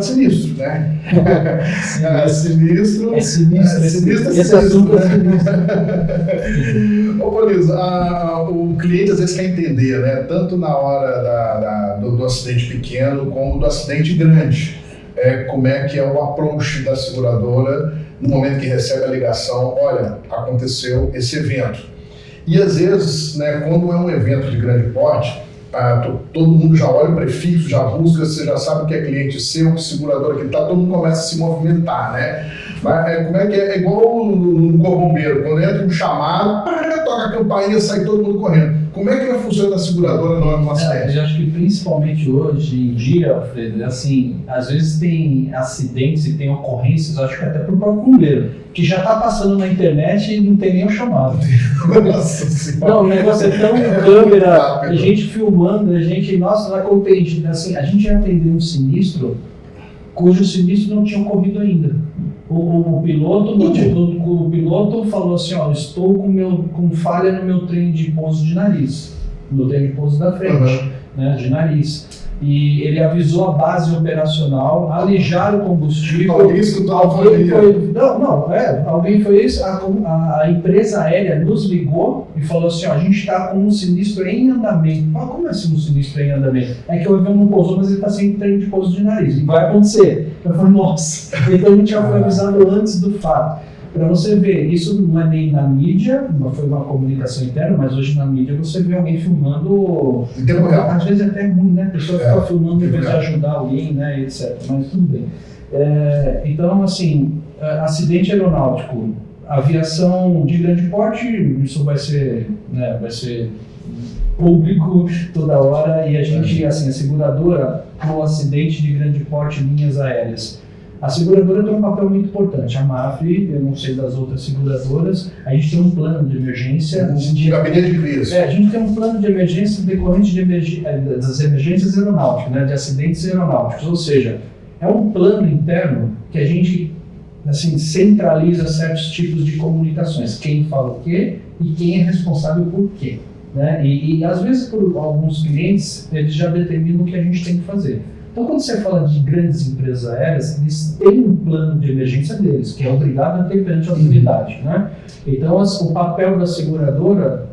de sinistro, né? Sinistro. É sinistro. Esse assunto é sinistro. Ô, Poliz, o cliente às vezes quer entender, né? Tanto na hora do acidente pequeno como do acidente grande. Como é que é o approach da seguradora no momento que recebe a ligação, olha, aconteceu esse evento. E às vezes, né, quando é um evento de grande porte, todo mundo já olha o prefixo, já busca, você já sabe que é cliente seu, que seguradora que está, todo mundo começa a se movimentar, né? Mas como é que é? É igual no Corpo Bombeiro, quando entra um chamado, toca a campainha, sai todo mundo correndo. Como é que é a função da seguradora no acidente? Eu acho que principalmente hoje em dia, Alfredo, assim, às vezes tem acidentes e tem ocorrências, acho que até pro próprio bombeiro, que já tá passando na internet e não tem nem o chamado. Nossa Senhora. Não, o negócio é tão câmera, a gente filmando, a gente, nossa, não é contente. Assim, a gente já atendeu um sinistro cujo sinistro não tinha ocorrido ainda. O piloto falou assim, ó, estou com falha no meu trem de pouso de nariz, no trem de pouso da frente, né, de nariz. E ele avisou a base operacional, alijar o combustível. Alguém foi isso. A empresa aérea nos ligou e falou assim, ó, a gente está com um sinistro em andamento. Ah, como é assim um sinistro em andamento? É que o avião não pousou, mas ele está sem trem de pouso de nariz. E vai acontecer. Eu falei, nossa. Então a gente já foi avisado antes do fato. Para você ver, isso não é nem na mídia, foi uma comunicação interna, mas hoje na mídia você vê alguém filmando, às vezes é até ruim, né? A pessoa fica filmando em vez de ajudar alguém, né, etc. Mas tudo bem. Então, assim, acidente aeronáutico, aviação de grande porte, isso vai ser público toda hora, e a gente, assim, a seguradora, no acidente de grande porte, linhas aéreas. A seguradora tem um papel muito importante. A MAFRE, eu não sei das outras seguradoras, a gente tem um plano de emergência. Gabinete de crise. A gente tem um plano de emergência decorrente das emergências aeronáuticas, né, de acidentes aeronáuticos. Ou seja, é um plano interno que a gente, assim, centraliza certos tipos de comunicações. Quem fala o quê e quem é responsável por quê. Né? E às vezes, por alguns clientes, eles já determinam o que a gente tem que fazer. Então, quando você fala de grandes empresas aéreas, eles têm um plano de emergência deles, que é obrigado a ter perante a autoridade, né? Então, o papel da seguradora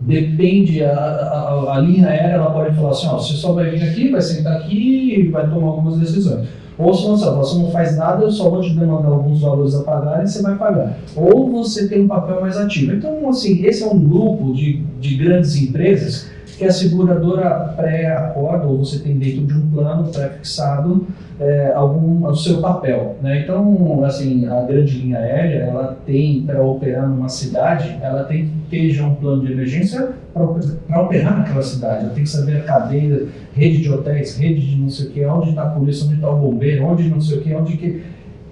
depende, a linha aérea ela pode falar assim, ó, você só vai vir aqui, vai sentar aqui e vai tomar algumas decisões. Ou se você não faz nada, eu só vou te demandar alguns valores a pagar e você vai pagar. Ou você tem um papel mais ativo. Então, assim, esse é um grupo de grandes empresas que a seguradora pré-acorda, ou você tem dentro de um plano pré-fixado o seu papel, né? Então, assim, a grande linha aérea, ela tem, para operar numa cidade, ela tem que ter já um plano de emergência para operar naquela cidade. Ela tem que saber a cadeia, rede de hotéis, rede de não sei o que, onde está a polícia, onde está o bombeiro, onde não sei o que,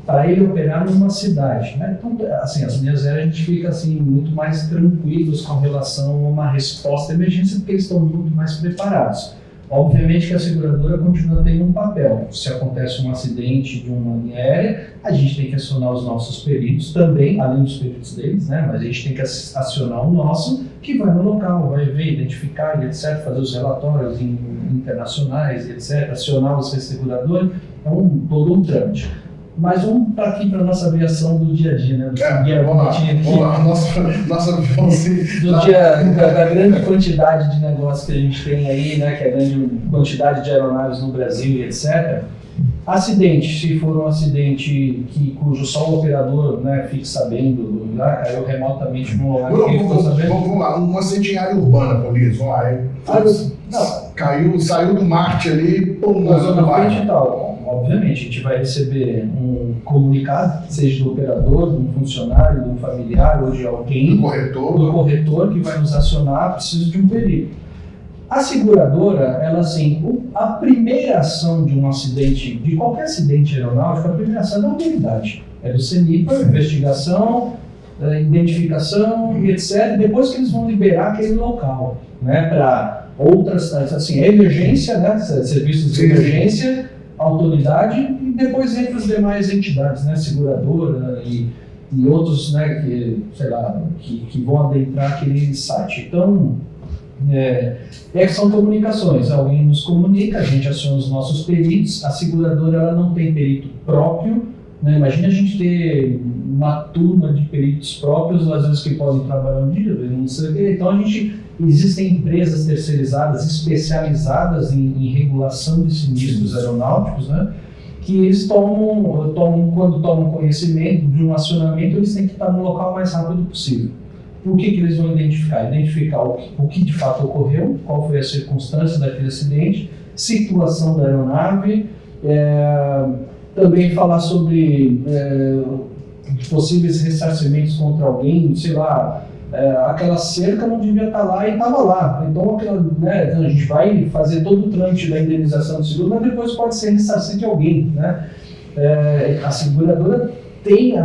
para ele operar numa cidade, né? Então, assim, as linhas aéreas a gente fica assim, muito mais tranquilos com relação a uma resposta à emergência, porque eles estão muito mais preparados. Obviamente que a seguradora continua tendo um papel. Se acontece um acidente de uma linha aérea, a gente tem que acionar os nossos peritos também, além dos peritos deles, né? Mas a gente tem que acionar o nosso, que vai no local, vai ver, identificar e etc., fazer os relatórios internacionais e etc., acionar os resseguradores, é todo um trâmite. Mas vamos aqui para a nossa aviação do dia a dia, né? Vamos lá. Nossa aviação da grande quantidade de negócios que a gente tem aí, né? Que é a grande quantidade de aeronaves no Brasil e etc. Acidente, se for um acidente cujo só o operador, né, fique sabendo, caiu remotamente no lugar que ele ficou sabendo. Vamos lá, um acidente em área urbana, Poliz, vamos lá. Saiu do Marte ali, na zona frente e tal. Obviamente, a gente vai receber um comunicado, seja do operador, de um funcionário, de um familiar ou de alguém, do corretor que vai nos acionar, precisa de um perito. A seguradora, ela assim, a primeira ação de um acidente, de qualquer acidente aeronáutico, a primeira ação é da autoridade. É do CENIPA, investigação, identificação e etc. Depois que eles vão liberar aquele local, né, para outras, assim, emergência, né, serviços de emergência, autoridade, e depois entre as demais entidades, né, seguradora e outros, né, que vão adentrar aquele site. Então, São comunicações, alguém nos comunica, a gente aciona os nossos peritos, a seguradora ela não tem perito próprio, né? Imagina a gente ter uma turma de peritos próprios, às vezes que podem trabalhar um dia, não sei o quê. Então existem empresas terceirizadas, especializadas em regulação de sinistros aeronáuticos, né? Que eles quando tomam conhecimento de um acionamento, eles têm que estar no local o mais rápido possível. O que eles vão identificar? Identificar o que de fato ocorreu, qual foi a circunstância daquele acidente, situação da aeronave, também falar sobre possíveis ressarcimentos contra alguém, sei lá, aquela cerca não devia estar lá e estava lá. Então, a gente vai fazer todo o trâmite da indenização do seguro, mas depois pode ser ressarcido de alguém, né? A seguradora tem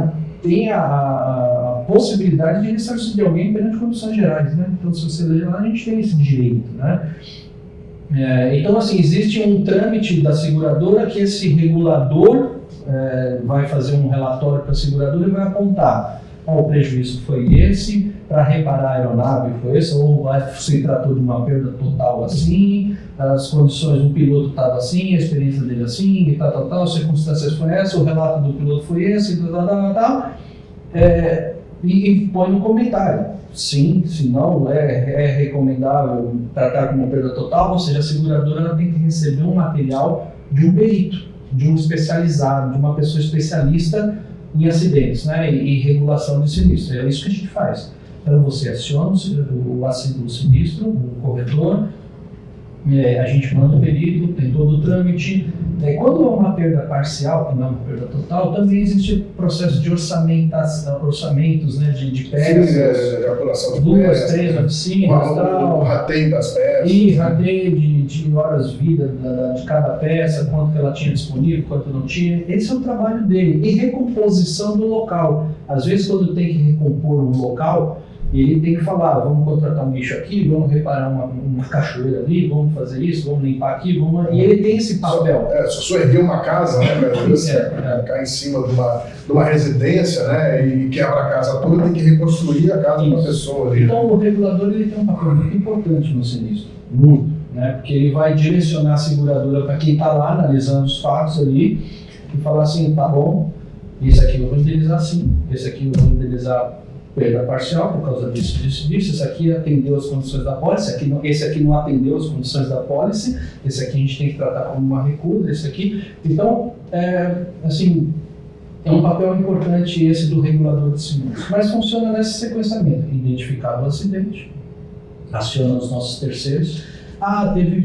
a possibilidade de ressarcir de alguém perante condições gerais, né? Então, se você ler lá, a gente tem esse direito, né? Então, assim, existe um trâmite da seguradora que esse regulador vai fazer um relatório para a seguradora e vai apontar: o prejuízo foi esse, para reparar a aeronave foi esse, ou se tratou de uma perda total assim, as condições do piloto estavam assim, a experiência dele assim, e tal, as circunstâncias foi essa, o relato do piloto foi esse, e põe no comentário. Sim, se não, é recomendável tratar como perda total, ou seja, a seguradora ela tem que receber um material de um perito, de um especializado, de uma pessoa especialista em acidentes, né, e regulação de sinistro. É isso que a gente faz. Então você aciona o sinistro, o corretor, a gente manda o perito, tem todo o trâmite. Quando é uma perda parcial, que não é uma perda total, também existe o processo de orçamentos, né, de peças, de apuração de 2, 3 oficinas, o rateio das peças. E rateio de horas-vida de cada peça, quanto que ela tinha disponível, quanto não tinha. Esse é o trabalho dele. E recomposição do local. Às vezes, quando tem que recompor um local, ele tem que falar: vamos contratar um bicho aqui, vamos reparar uma cachoeira ali, vamos fazer isso, vamos limpar aqui, e ele tem esse papel. Se erguer uma casa, né, ficar em cima de uma residência, né, e quebra a casa toda, tem que reconstruir a casa de uma pessoa ali. Então o regulador ele tem um papel muito importante no sinistro, muito, né, porque ele vai direcionar a seguradora para quem está lá analisando os fatos ali e falar assim: tá bom, esse aqui eu vou indenizar sim, esse aqui eu vou indenizar perda parcial por causa disso, esse aqui atendeu as condições da pólice, esse aqui não atendeu as condições da pólice, esse aqui a gente tem que tratar como uma recusa, esse aqui. Então, é um papel importante esse do regulador de sinistros, mas funciona nesse sequenciamento: identificado o acidente, aciona os nossos terceiros,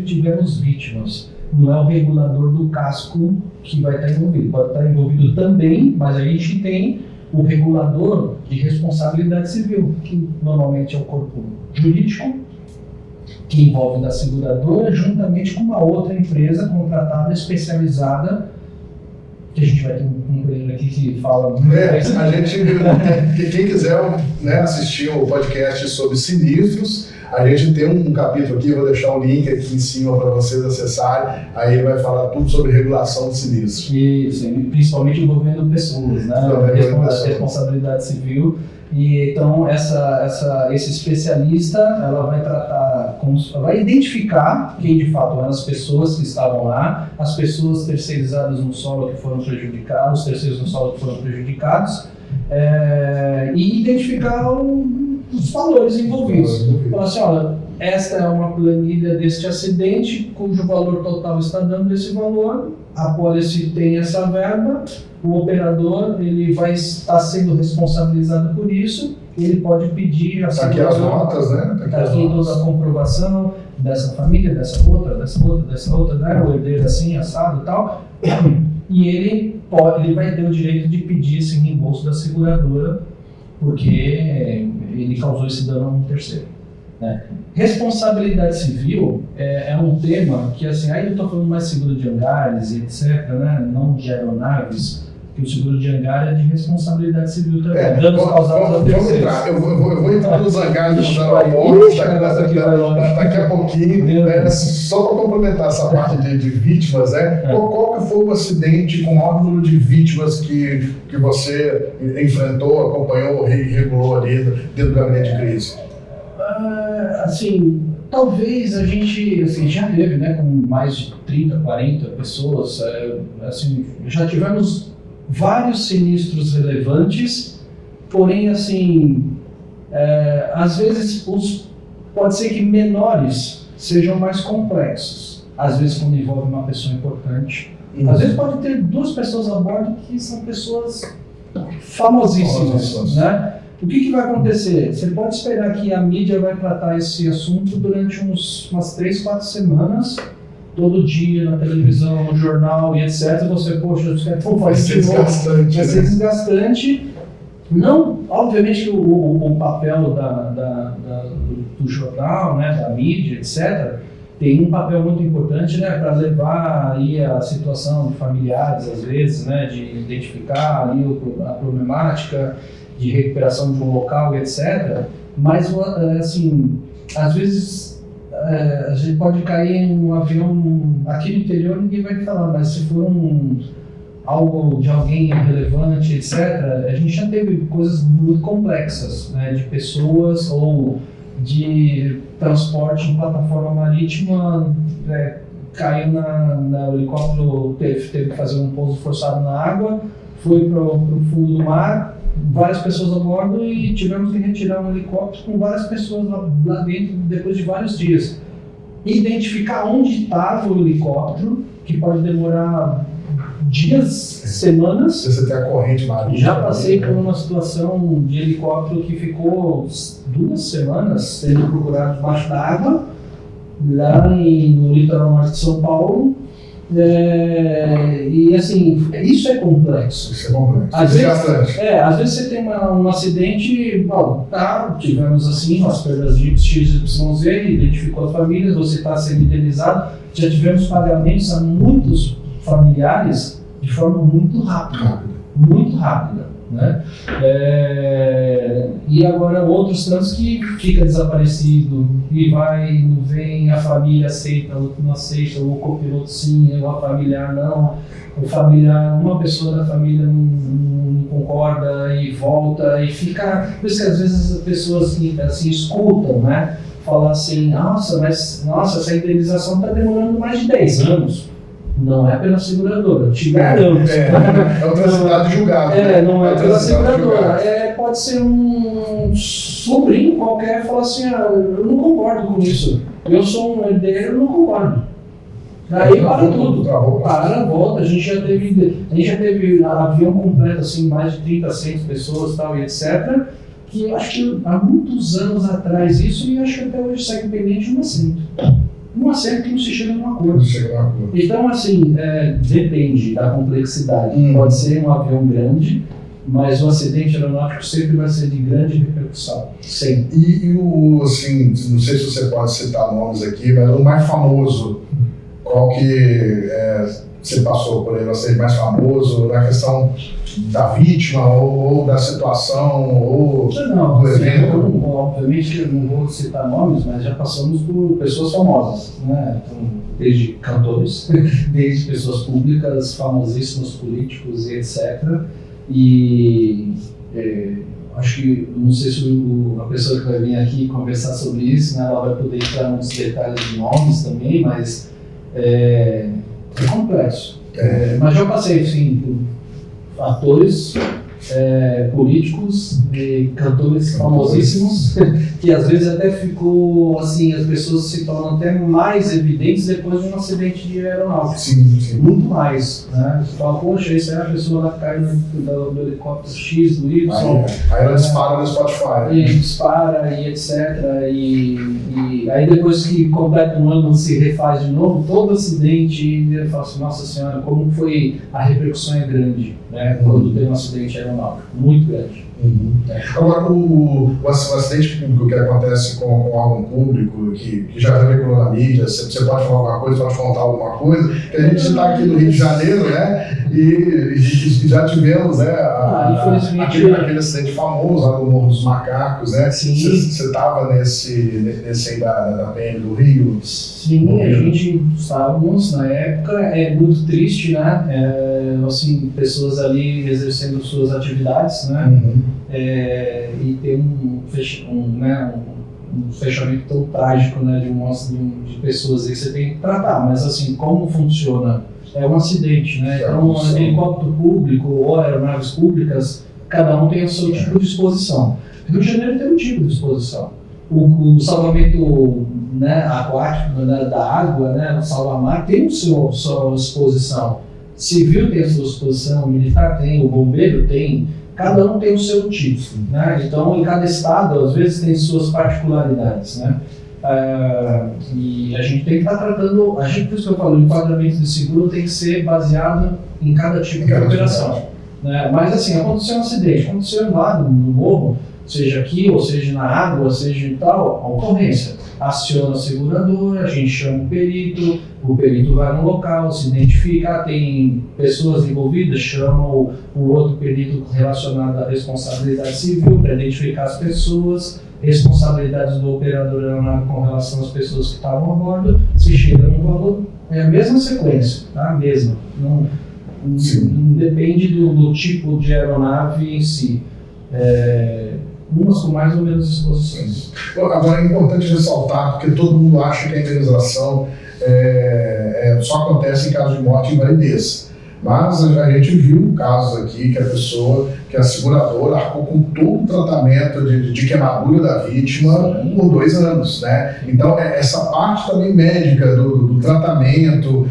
tivemos vítimas. Não é o regulador do casco que vai estar envolvido, pode estar envolvido também, mas a gente tem o regulador de responsabilidade civil, que normalmente é o corpo jurídico, que envolve da seguradora, juntamente com uma outra empresa contratada, especializada, que a gente vai ter um colega aqui que fala muito mais. Quem quiser, né, assistir o podcast sobre sinistros, a gente tem um capítulo aqui, vou deixar o link aqui em cima para vocês acessarem, aí ele vai falar tudo sobre regulação de sinistros. Isso, principalmente envolvendo pessoas, né? Responsabilidade civil. E então esse especialista, ela vai tratar, vai identificar quem de fato eram as pessoas que estavam lá, as pessoas terceirizadas no solo que foram prejudicadas, os terceiros no solo que foram prejudicados, e identificar os valores envolvidos. Então, assim, olha, esta é uma planilha deste acidente, cujo valor total está dando esse valor, a pólice tem essa verba, o operador ele vai estar sendo responsabilizado por isso, ele pode pedir a aqui as notas, né? Está aqui toda a comprovação dessa família, dessa outra, né? O herdeiro assim, assado e tal, e ele vai ter o direito de pedir esse reembolso da seguradora, porque ele causou esse dano a um terceiro, né? Responsabilidade civil é um tema que, assim, aí eu estou falando mais seguro de hangares e etc., né? Não de aeronaves, que o seguro de hangar é de responsabilidade civil também, danos causados a terceiros. Eu vou entrar nos hangares dos aeroportos daqui a pouquinho, né? Só para complementar essa parte de vítimas, né? Qual que foi o acidente com o maior número de vítimas que você enfrentou, acompanhou e regulou ali dentro do gabinete de crise? Assim, talvez a gente assim, já teve, né, com mais de 30, 40 pessoas, assim, já tivemos vários sinistros relevantes, porém, assim, às vezes pode ser que menores sejam mais complexos, às vezes quando envolve uma pessoa importante. Às vezes pode ter 2 pessoas a bordo que são pessoas famosíssimas, né? O que vai acontecer? Você pode esperar que a mídia vai tratar esse assunto durante umas 3, 4 semanas, todo dia, na televisão, no jornal e etc. Você, poxa, vai ser desgastante. Vai ser desgastante. Não, obviamente que o papel do jornal, né, da mídia, etc., tem um papel muito importante, né, para levar aí a situação de familiares, às vezes, né, de identificar ali a problemática, de recuperação de um local, etc. Mas, assim, às vezes a gente pode cair em um avião aqui no interior, ninguém vai falar, mas se for algo de alguém relevante, etc., a gente já teve coisas muito complexas, né, de pessoas ou de transporte em plataforma marítima, caiu no helicóptero, teve que fazer um pouso forçado na água, foi para o fundo do mar, várias pessoas a bordo e tivemos que retirar um helicóptero com várias pessoas lá dentro depois de vários dias. Identificar onde estava o helicóptero, que pode demorar dias, semanas. Você tem a corrente marítima. Já passei por uma situação de helicóptero que ficou 2 semanas sendo procurado debaixo da água, lá no litoral norte de São Paulo. E assim, isso é complexo. Isso é complexo. Às vezes você tem um acidente, tivemos assim, as perdas de XYZ, identificou as famílias, você está sendo indenizado, já tivemos pagamentos a muitos familiares de forma muito rápida, né? E agora outros tantos que fica desaparecido e vai, não vem, a família aceita, outro não aceita, o copiloto sim, o familiar não, uma pessoa da família não concorda e volta e fica. Por isso que às vezes as pessoas assim, escutam, né? Falar assim, nossa, essa indenização está demorando mais de 10 anos. Não é pela seguradora, te garanto. É outra cidade julgada. Não é pela seguradora. Pode ser um sobrinho qualquer que fala assim, eu não concordo com isso. Eu sou um herdeiro, eu não concordo. Daí para tudo. Volta. A gente já teve avião completo, assim, mais de 30, 100 pessoas tal, e etc. Que eu acho que há muitos anos atrás isso, e acho que até hoje segue pendente de um assento. Um assento que não se chega num acordo. Então, assim, depende da complexidade. Pode ser um avião grande, mas o acidente aeronáutico sempre vai ser de grande repercussão. Sempre. E assim, não sei se você pode citar nomes aqui, mas o mais famoso, qual que você passou por ele, você mais famoso na questão da vítima ou da situação ou do evento? Obviamente eu não vou citar nomes, mas já passamos por pessoas famosas, né? Então, desde cantores, desde pessoas públicas, famosíssimos políticos e etc. E acho que, não sei se a pessoa que vai vir aqui conversar sobre isso, né, ela vai poder entrar nos detalhes de nomes também, mas é complexo. Mas já passei, sim, por atores, políticos e cantores famosíssimos, que às vezes até ficou assim, as pessoas se tornam até mais evidentes depois de um acidente de aeronáutica. Sim. Muito mais, né? Você fala, poxa, isso aí a pessoa lá cai do helicóptero X, do Y. Aí ela dispara no Spotify. E dispara e etc. E aí depois que completa um ano se refaz de novo, todo acidente, eu falo assim, nossa senhora, como foi, a repercussão é grande, né? Quando tem um acidente aeronáutico, muito grande. Agora, o acidente público que acontece com órgão público, que já veiculou na mídia, você pode falar alguma coisa, pode contar alguma coisa, que a gente está aqui no Rio de Janeiro, né, e já tivemos, né, aquele acidente famoso lá no Morro dos Macacos, né? Você estava nesse aí da PM do Rio? Sim, a gente estávamos na época, é muito triste, né, assim, pessoas ali exercendo suas atividades, né, e tem um fechamento tão trágico, né, de pessoas aí que você tem que tratar, mas assim, como funciona? É um acidente, né? Então, helicóptero público ou aeronaves públicas, cada um tem o seu tipo de exposição. Rio de Janeiro tem um tipo de exposição. O salvamento, né, aquático, né, da água, né, o salva-mar, tem sua exposição. Civil tem a sua exposição, o militar tem, o bombeiro tem, cada um tem o seu tipo, né? Então, em cada estado, às vezes, tem suas particularidades, né? E a gente tem que estar tratando, por isso que eu falo, o enquadramento de seguro tem que ser baseado em cada tipo de operação, né? Mas assim, aconteceu um acidente, aconteceu lá no morro, seja aqui, ou seja na água, seja em tal, a ocorrência. Aciona a seguradora, a gente chama o perito vai no local, se identifica, tem pessoas envolvidas, chama o outro perito relacionado à responsabilidade civil para identificar as pessoas, responsabilidades do operador aeronave com relação às pessoas que estavam a bordo, se chega no valor, é a mesma sequência, tá? A mesma. Não depende do tipo de aeronave em si. Umas com mais ou menos exposições. Agora é importante ressaltar, porque todo mundo acha que a indenização só acontece em caso de morte e invalidez. Mas a gente viu casos aqui que a seguradora arcou com todo o tratamento de queimadura da vítima por 2 anos, né? Então, essa parte também médica do tratamento,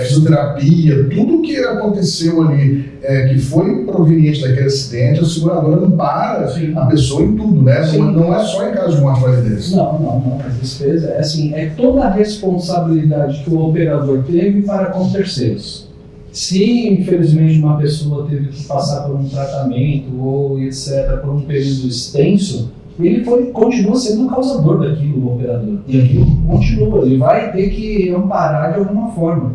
fisioterapia, tudo que aconteceu ali, que foi proveniente daquele acidente, a seguradora não para a pessoa em tudo, né? Não é só em caso de morte e invalidez. Não. As despesas, é toda a responsabilidade que o operador teve para com terceiros. Se, infelizmente, uma pessoa teve que passar por um tratamento ou etc., por um período extenso, ele continua sendo o causador daquilo, o operador. E aquilo continua, ele vai ter que amparar de alguma forma,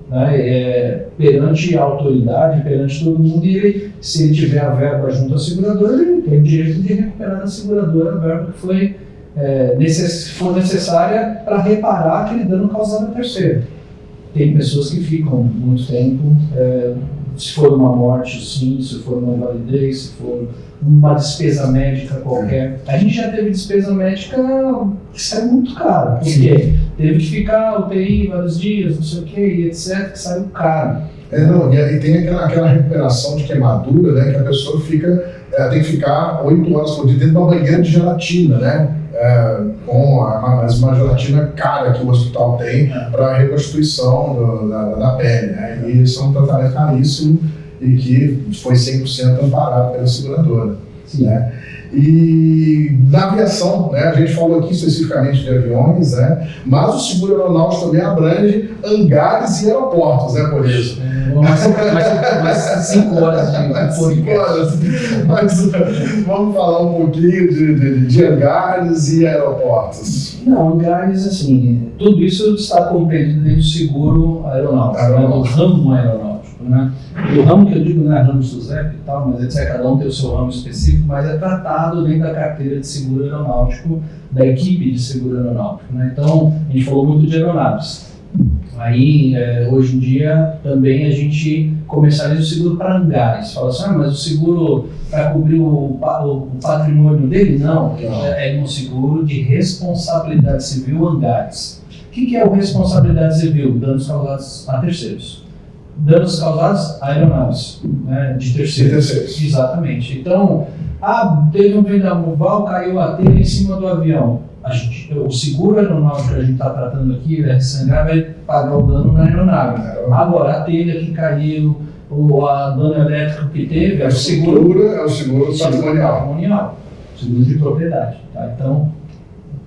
né? Perante a autoridade, perante todo mundo, e se ele tiver a verba junto à seguradora, ele tem o direito de recuperar da seguradora a verba que foi for necessária para reparar aquele dano causado a terceiro. Tem pessoas que ficam muito tempo, se for uma morte, sim, se for uma invalidez, se for uma despesa médica qualquer. A gente já teve despesa médica que sai muito caro, porque teve que ficar UTI vários dias, não sei o que, e etc., que saiu caro. E tem aquela recuperação de queimadura, né, que a pessoa tem que ficar 8 horas por dia dentro de uma banheira de gelatina, né? Com uma gelatina cara que o hospital tem para a reconstituição da pele, né? E isso é um tratamento caríssimo e que foi 100% amparado pela seguradora, né? E na aviação, né, a gente falou aqui especificamente de aviões, né, mas o seguro aeronáutico também abrange hangares e aeroportos, né, por isso. Mais 5 horas de 5 horas. Mas vamos falar um pouquinho de hangares e aeroportos. Não, hangares, assim, tudo isso está compreendido dentro do seguro aeronáutico, né, do ramo aeronáutico, né? O ramo que eu digo não é ramo SUSEP e tal, mas etc., cada um tem o seu ramo específico, mas é tratado dentro da carteira de seguro aeronáutico, da equipe de seguro aeronáutico, né? Então, a gente falou muito de aeronaves. Aí, hoje em dia, também a gente comercializa o seguro para hangares. Fala assim, mas o seguro para cobrir o patrimônio dele? Não, é um seguro de responsabilidade civil hangares. O que é o responsabilidade civil? Danos causados a terceiros. Danos causados a aeronaves, né, de terceiros. Exatamente. Então, teve um vendaval, caiu a telha em cima do avião. O seguro aeronáutico que a gente está tratando aqui, esse hangar vai pagar o dano na aeronave. Agora, a telha que caiu, a dano elétrico que teve, é o seguro patrimonial. Seguro de propriedade. Tá? Então,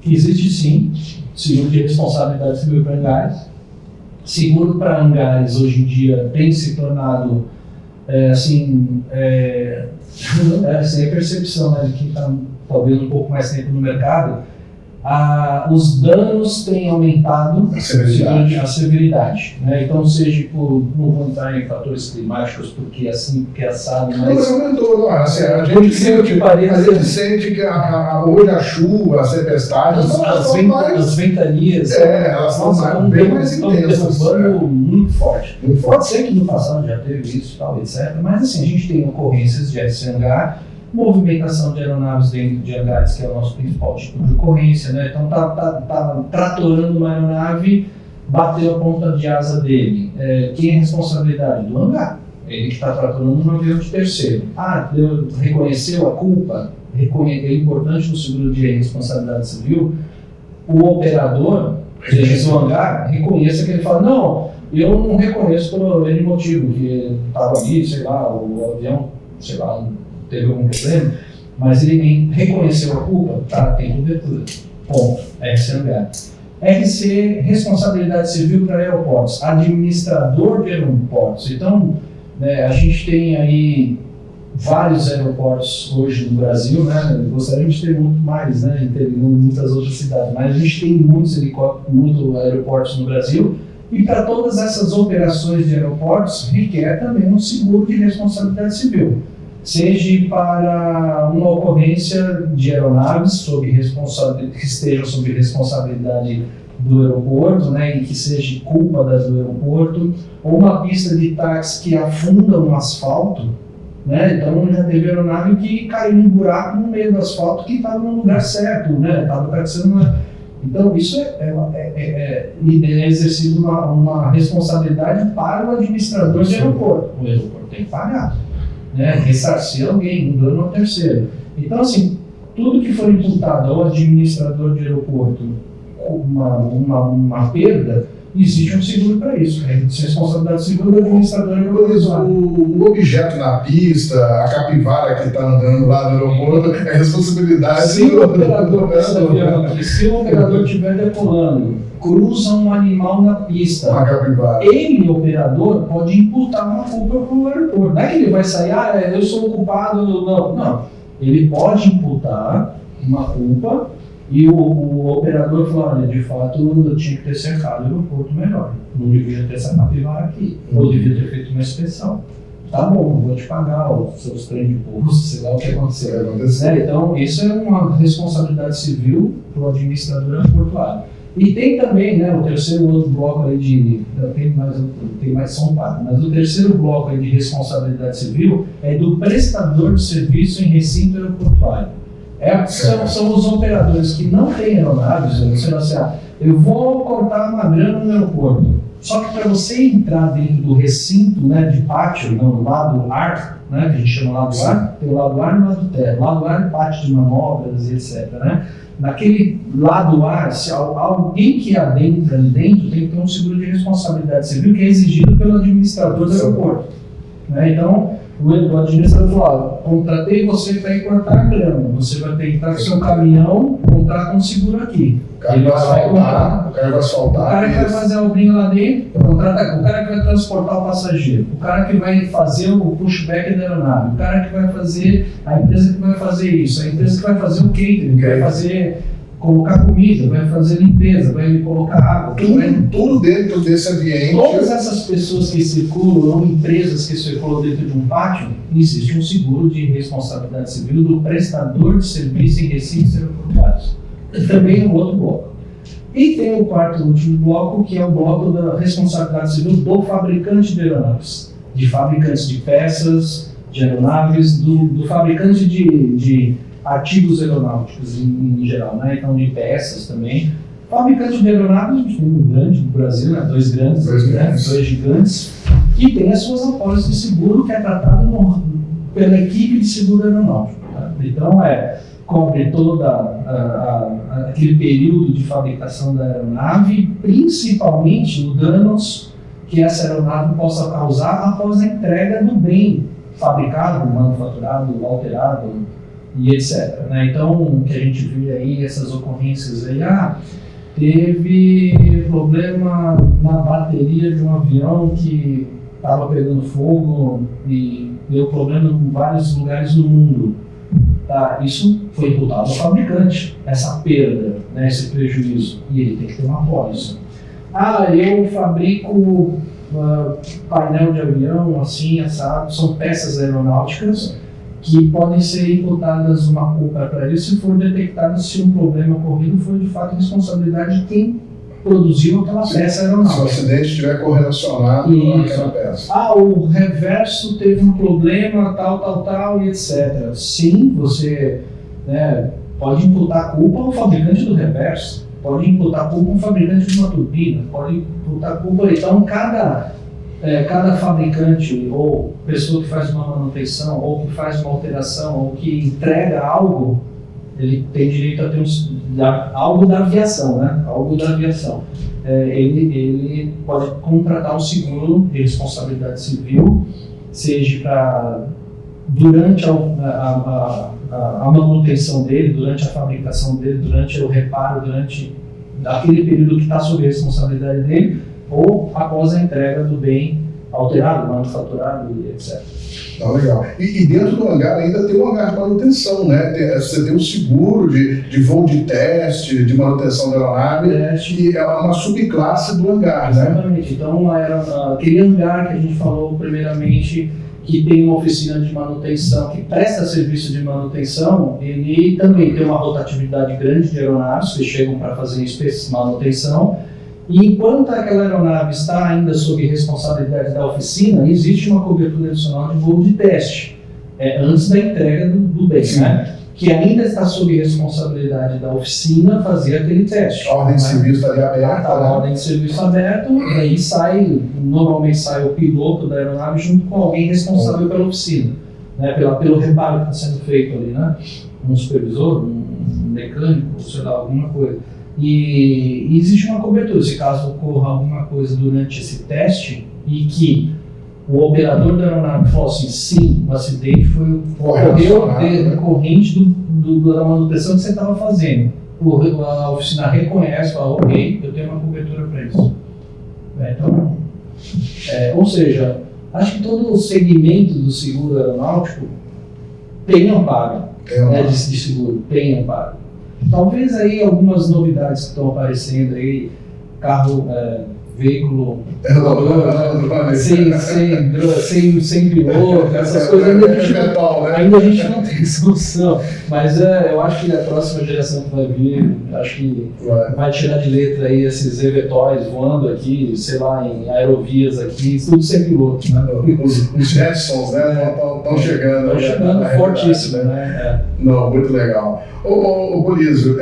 existe sim seguro de responsabilidade civil para hangares. Seguro para hangares hoje em dia tem se tornado sem a percepção, né, de quem está talvez um pouco mais tempo no mercado, os danos têm aumentado a severidade, né? Então, seja não vou entrar em fatores climáticos, porque assim, porque assado, mas aumentou, não, assim, a gente sente que hoje a chuva, as tempestades, as ventanias, elas estão bem mais intensas. Muito forte. Pode ser que no passado já teve isso, tal, etc. Mas assim, a gente tem ocorrências de esse hangar movimentação de aeronaves dentro de hangares, que é o nosso principal tipo de ocorrência, né? Então tá tratorando uma aeronave, bateu a ponta de asa dele. Quem é a responsabilidade? Do hangar. Ele que está tratorando um avião de terceiro. Reconheceu a culpa? É importante no seguro de responsabilidade civil o operador do hangar reconheça que ele fala, não, eu não reconheço por N motivo, que estava ali, sei lá, o avião, sei lá, teve algum problema, mas ele reconheceu a culpa, tá, tem cobertura. Ponto. RCHA. RC, responsabilidade civil para aeroportos, administrador de aeroportos. Então, a gente tem aí vários aeroportos hoje no Brasil, né? Gostaríamos de ter muito mais, né? Em muitas outras cidades, mas a gente tem muitos aeroportos no Brasil, e para todas essas operações de aeroportos requer também um seguro de responsabilidade civil, seja para uma ocorrência de aeronaves que estejam sob responsabilidade do aeroporto, né, e que seja culpa do aeroporto, ou uma pista de táxi que afunda no asfalto, né? Então já teve aeronave que caiu num buraco no meio do asfalto que estava no lugar certo, né? Estava taxiando. Então isso é exercido uma responsabilidade para o administrador de aeroporto. O aeroporto tem que pagar, né? Ressarcir alguém, um dano ao terceiro. Então, assim, tudo que for imputado ao administrador de aeroporto uma perda, existe um seguro para isso. É responsabilidade civil do administrador aeroportuário. O objeto na pista, a capivara que está andando lá no aeroporto, é responsabilidade se o operador se o operador estiver decolando, cruza um animal na pista, uma capivara, ele, operador, pode imputar uma culpa para o aeroporto. Não é que ele vai sair, eu sou o culpado, não. Ele pode imputar uma culpa e o operador fala, olha, de fato eu tinha que ter cercado o aeroporto melhor, não devia ter essa capivara aqui, ou devia ter feito uma inspeção. Tá bom, vou te pagar os seus trem de pouso, sei lá o que aconteceu. Então, isso é uma responsabilidade civil para o administrador aeroportuário. E tem também, né, o terceiro outro bloco aí tem mais são quatro, mas o terceiro bloco aí de responsabilidade civil é do prestador de serviço em recinto aeroportuário. São os operadores que não têm aeronaves, você vai assim, eu vou cortar uma grana no aeroporto. Só que para você entrar dentro do recinto, né, de pátio, no lado ar, né, que a gente chama lado ar, tem o lado ar e o lado terra. O lado ar é pátio de manobras e etc. Né? Naquele lado ar, se alguém que adentra ali dentro tem que ter um seguro de responsabilidade civil que é exigido pelo administrador do aeroporto. Né? Então, o administrador falou, contratei você para ir cortar a grama, você vai ter que estar com o seu caminhão, contrata um seguro aqui. O cara vai asfaltar. O cara que vai fazer a obrinha lá dentro, contrata o cara que vai transportar o passageiro, o cara que vai fazer o pushback da aeronave, o cara que vai fazer, a empresa que vai fazer isso, a empresa que vai fazer o catering, vai fazer, colocar comida, vai fazer limpeza, vai colocar água. Tudo dentro desse ambiente. Todas essas pessoas que circulam, ou empresas que circulam dentro de um pátio, existe um seguro de responsabilidade civil do prestador de serviço em recintos aeroportuários. Também é um outro bloco. E tem o quarto e último bloco, que é o bloco da responsabilidade civil do fabricante de aeronaves, de fabricantes de peças, de aeronaves, do fabricante de artigos aeronáuticos em geral, né? Então de peças também. Fabricante de aeronaves, a gente tem um grande no Brasil, né? Dois gigantes, que tem as suas apólices de seguro, que é tratado pela equipe de seguro aeronáutico. Tá? Então cobre todo aquele período de fabricação da aeronave, principalmente os danos que essa aeronave possa causar após a entrega do bem fabricado, manufaturado, alterado e etc. Né? Então, o que a gente vê aí, essas ocorrências aí, teve problema na bateria de um avião que estava pegando fogo e deu problema em vários lugares do mundo. Tá? Isso foi imputado ao fabricante, essa perda, né, esse prejuízo, e ele tem que ter uma apólice. Eu fabrico painel de avião, assim, assado, são peças aeronáuticas que podem ser imputadas uma culpa para isso se for detectado se um problema ocorrido foi de fato responsabilidade de quem produziu aquela peça Se o aeronáutica. acidente estiver correlacionado àquela peça. O reverso teve um problema, tal, e etc. Sim, você, né, pode imputar culpa ao fabricante do reverso, pode imputar culpa ao fabricante de uma turbina, pode imputar culpa. Então, cada fabricante ou pessoa que faz uma manutenção, ou que faz uma alteração, ou que entrega algo, ele tem direito a ter algo da aviação, né? Algo da aviação. Ele pode contratar um seguro de responsabilidade civil, seja para durante a manutenção dele, durante a fabricação dele, durante o reparo, durante aquele período que está sob a responsabilidade dele, ou após a entrega do bem alterado, manufaturado e etc. Tá legal. E dentro do hangar ainda tem um hangar de manutenção, né? Você tem um seguro de voo de teste, de manutenção da aeronave, que é uma subclasse do hangar, né? Exatamente. Então, aquele hangar que a gente falou primeiramente, que tem uma oficina de manutenção, que presta serviço de manutenção, ele também tem uma rotatividade grande de aeronaves que chegam para fazer manutenção. E enquanto aquela aeronave está ainda sob responsabilidade da oficina, existe uma cobertura adicional de voo de teste, antes da entrega do bem, né? Que ainda está sob responsabilidade da oficina fazer aquele teste. A ordem de serviço estaria aberta. Está a ordem de serviço aberto, e aí normalmente sai o piloto da aeronave junto com alguém responsável pela oficina, né? Pelo reparo que está sendo feito ali, né? Um supervisor, um mecânico, sei lá, alguma coisa. E existe uma cobertura, se caso ocorra alguma coisa durante esse teste e que o operador da aeronave falou assim, sim, o acidente ocorreu decorrente da manutenção que você estava fazendo. A oficina reconhece, fala, ok, eu tenho uma cobertura para isso. Então, ou seja, acho que todo o segmento do seguro aeronáutico tem amparo, de seguro, tem amparo. Talvez aí algumas novidades que estão aparecendo aí, carro, veículo sem piloto, essas coisas ainda a gente não tem solução, mas eu acho que a próxima geração que vai vir, acho que vai tirar de letra aí esses eVTOLs voando aqui, sei lá, em aerovias aqui, tudo sem piloto, né? Os Jetsons, né, estão chegando. Estão chegando fortíssimo, né? Não, muito legal. Ô Polizio,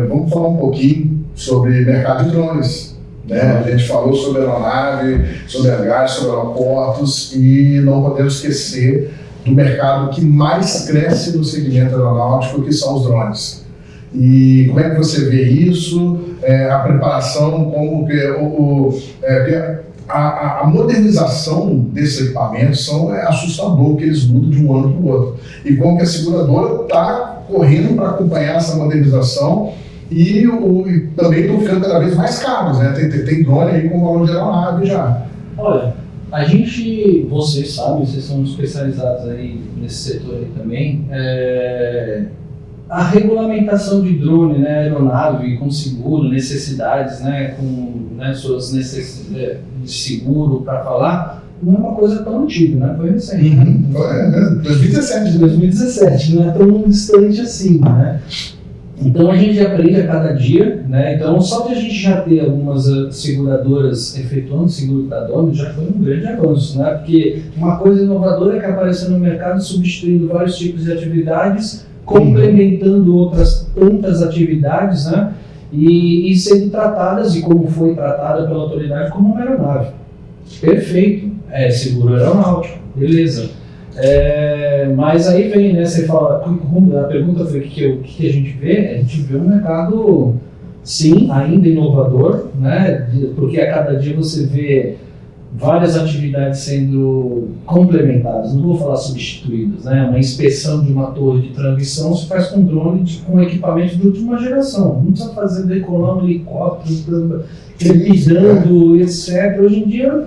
vamos falar um pouquinho sobre mercado de drones. Né? A gente falou sobre aeronave, sobre hangares, sobre aeroportos e não podemos esquecer do mercado que mais cresce no segmento aeronáutico, que são os drones. E como é que você vê isso? A preparação, como que a modernização desses equipamentos é assustador, que eles mudam de um ano para o outro. E como que a seguradora está correndo para acompanhar essa modernização e também estão ficando cada vez mais caros, né? Tem drone aí com valor de aeronave já. Olha, vocês sabem, vocês são especializados aí nesse setor aí também, a regulamentação de drone, né, aeronave com seguro, necessidades, né, com suas necessidades de seguro para falar, não é uma coisa tão antiga, né? Foi recente. 2017, não é tão distante assim, né? Então a gente aprende a cada dia, né? Então só de a gente já ter algumas seguradoras efetuando seguro para drone já foi um grande avanço, né? Porque uma coisa inovadora é que apareceu no mercado substituindo vários tipos de atividades, complementando outras tantas atividades, né? E sendo tratadas, e como foi tratada pela autoridade, como uma aeronave. Perfeito, seguro aeronáutico, beleza. Mas aí vem, né, você fala, a pergunta foi o que a gente vê? A gente vê um mercado, sim, ainda inovador, né, porque a cada dia você vê várias atividades sendo complementadas, não vou falar substituídas, né, uma inspeção de uma torre de transmissão se faz com drone, com equipamento de última geração, não precisa fazer decolar um helicóptero, pisando, etc. Hoje em dia,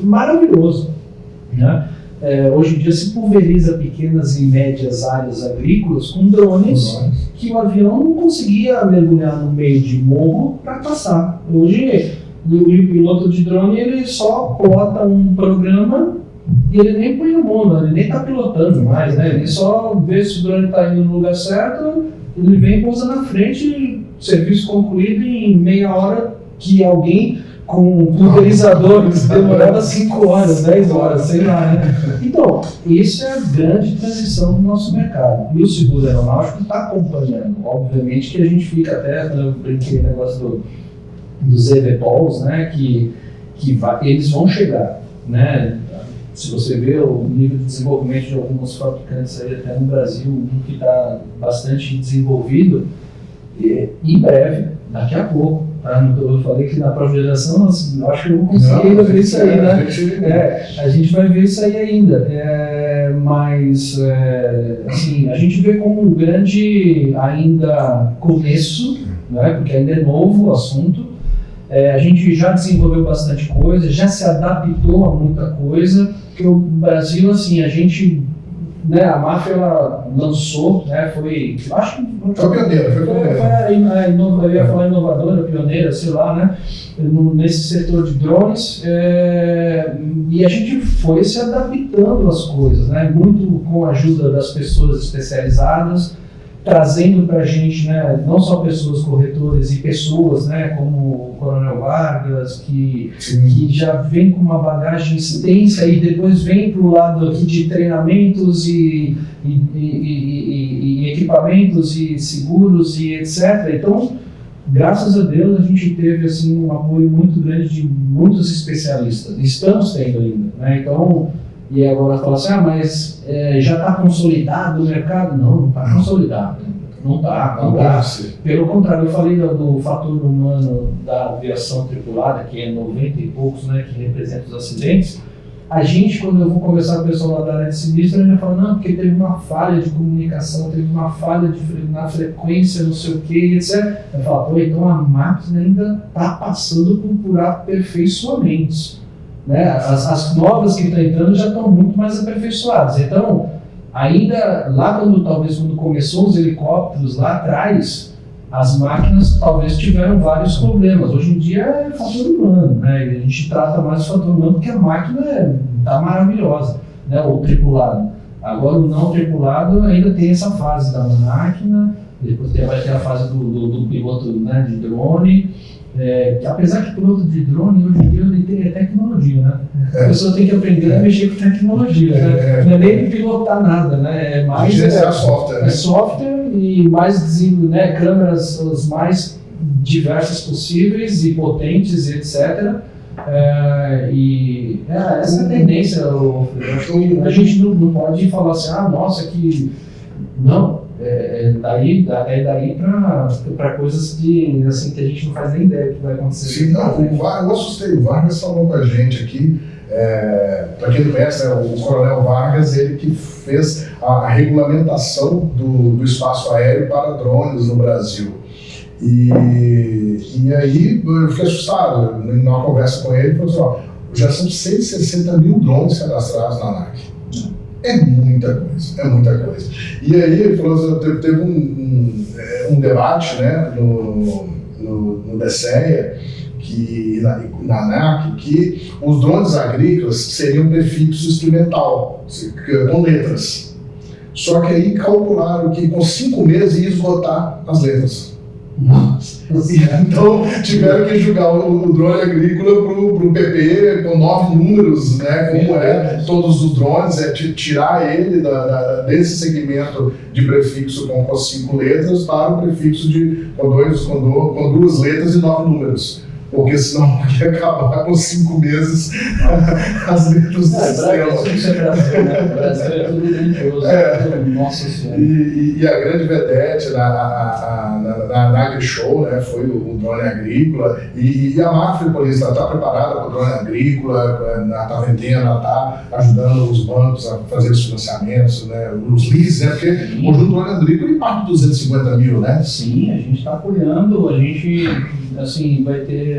maravilhoso, né? Hoje em dia se pulveriza pequenas e médias áreas agrícolas com drones que o avião não conseguia mergulhar no meio de morro para passar. Hoje o piloto de drone ele só plota um programa e ele nem põe no mundo, ele nem está pilotando mais, né? Ele só vê se o drone está indo no lugar certo, ele vem, pousa na frente, serviço concluído em meia hora, que alguém com um pulverizador demorava 5 horas, 10 horas, sei lá, né? Então, isso é a grande transição do nosso mercado. E o seguro aeronáutico está acompanhando. Obviamente que a gente fica até, eu brinquei o negócio dos EVTOLs, né? Eles vão chegar, né? Se você vê o nível de desenvolvimento de alguns fabricantes aí até no Brasil, um que está bastante desenvolvido, em breve, daqui a pouco, tá? Eu falei que na próxima geração, eu acho que eu vou conseguir ainda ver isso aí, né? A gente vai ver isso aí ainda. Mas, assim, a gente vê como um grande ainda começo, né? Porque ainda é novo o assunto. A gente já desenvolveu bastante coisa, já se adaptou a muita coisa, porque o Brasil, assim, a gente, né, a MAF, ela lançou, né, eu acho que foi pioneira, eu ia falar inovadora, pioneira, sei lá, né, nesse setor de drones, e a gente foi se adaptando às coisas, né, muito com a ajuda das pessoas especializadas, trazendo para a gente, né, não só pessoas corretores e pessoas, né, como o Coronel Vargas, que já vem com uma bagagem extensa e depois vem para o lado aqui de treinamentos e equipamentos e seguros e etc. Então, graças a Deus, a gente teve assim, um apoio muito grande de muitos especialistas. Estamos tendo ainda, né? Então, e agora fala assim, mas já está consolidado o mercado? Não está consolidado. Não está. Pelo contrário, eu falei do fator humano da aviação tripulada, que é 90 e poucos, né, que representa os acidentes. A gente, quando eu vou conversar com o pessoal lá da área de sinistro, a gente fala, não, porque teve uma falha de comunicação, teve uma falha na frequência, não sei o que, etc. Eu falo, então a máquina ainda está passando por aperfeiçoamentos. Né? As novas que estão entrando já estão muito mais aperfeiçoadas. Então, ainda lá quando começou os helicópteros lá atrás, as máquinas talvez tiveram vários problemas. Hoje em dia é fator humano, né? A gente trata mais o fator humano porque a máquina está maravilhosa, né? O tripulado. Agora o não tripulado ainda tem essa fase da máquina, depois vai ter a fase do piloto, né, de drone. Apesar que piloto de drone hoje em dia é tecnologia, né? A pessoa tem que aprender a mexer com tecnologia, né? Não é nem pilotar nada, né? É mais software, né? Software e mais, né, câmeras as mais diversas possíveis e potentes, etc. Essa é a tendência. A gente não pode falar assim, nossa, que não. Daí para coisas que, assim, que a gente não faz nem ideia que vai acontecer. Sim, eu assustei. O Vargas falou com a gente aqui. Para quem não conhece, né, o Coronel Vargas, ele que fez a regulamentação do espaço aéreo para drones no Brasil. E aí eu fiquei assustado. Numa conversa com ele, ele falou assim, já são 160 mil drones cadastrados na ANAC. É muita coisa. E aí ele falou, teve um debate, né, no DSEA, que na ANAC, que os drones agrícolas seriam prefixo instrumental, com letras. Só que aí calcularam que com 5 meses ia esgotar as letras. Nossa. Então tiveram que jogar o drone agrícola pro PP com 9 números, né? Como todos os drones, tirar ele desse segmento de prefixo com 5 letras para o prefixo com 2 letras e 9 números. Porque senão ia acabar com 5 meses as letras do sistema. O Brasil é tudo grandioso. Nossa Senhora. E a grande vedete na AgriShow, né, foi o drone agrícola. E a Mafripolis está preparada para o drone agrícola, está vendendo, está ajudando os bancos a fazer os financiamentos, né, os leases, né, porque hoje o drone agrícola parte de 250 mil, né? Sim, a gente está apoiando, a gente, assim,